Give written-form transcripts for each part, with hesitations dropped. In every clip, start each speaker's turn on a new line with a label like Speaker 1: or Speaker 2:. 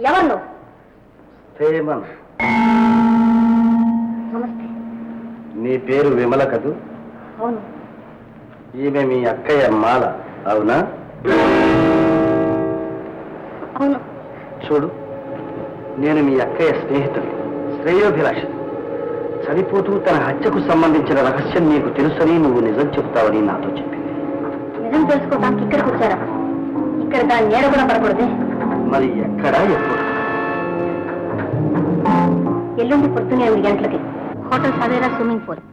Speaker 1: ఎవరు?
Speaker 2: నమస్తే.
Speaker 1: నీ పేరు విమల కదూ?
Speaker 2: అవును.
Speaker 1: ఈమె మీ అక్కయ్య మాల, అవునా?
Speaker 2: అవును.
Speaker 1: చూడు, నేను మీ అక్కయ్య స్నేహితుడు, శ్రేయోభిలాషి. చనిపోతూ తన హత్యకు సంబంధించిన రహస్యం నీకు తెలుసని నువ్వు నిజం చెప్తావని నాతో చెప్పింది.
Speaker 2: నిజం తెలుసుకోవడానికి ఇక్కడికి వచ్చారా? ఇక్కడ దాని నీడ కూడా పడకూడదే.
Speaker 1: మరి ఎక్కడా, ఎప్పుడు?
Speaker 2: ఎల్లుండి పొద్దునే 8 గంటలకి హోటల్ సవేరా స్విమ్మింగ్ పూల్.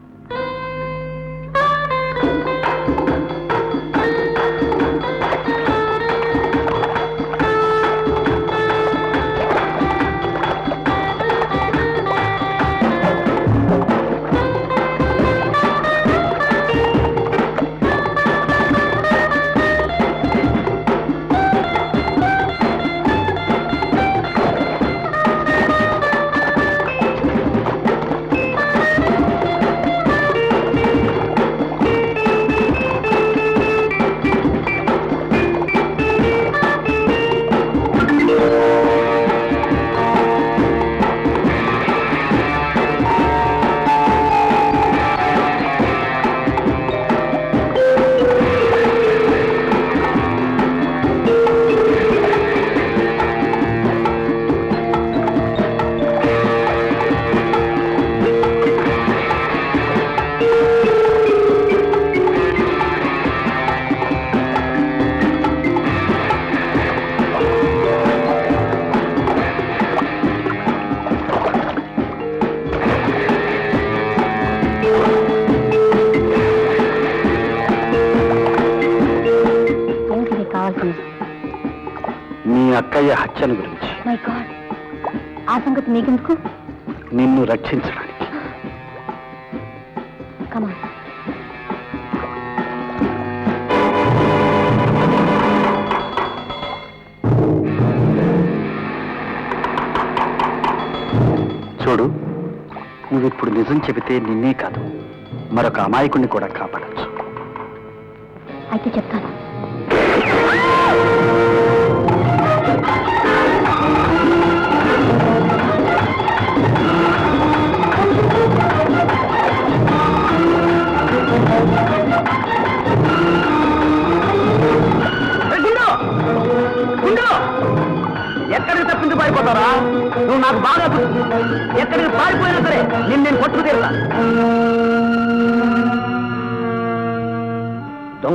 Speaker 1: మీ అక్కయ్య హత్యను గురించి.
Speaker 2: మై గాడ్, ఆ సంగతి నీకెందుకు?
Speaker 1: నిన్ను రక్షించడానికి.
Speaker 2: కమాన్.
Speaker 1: చూడు, నువ్విప్పుడు నిజం చెబితే నిన్నే కాదు, మరొక అమాయకుణ్ణి కూడా కాపాడచ్చు.
Speaker 2: అయితే చెప్తాను.
Speaker 1: ఎక్కడికి తప్పించి పారిపోతారా? నువ్వు నాకు బాగా ఎక్కడికి పారిపోయినా సరే నేను పట్టుకు తీరుతా.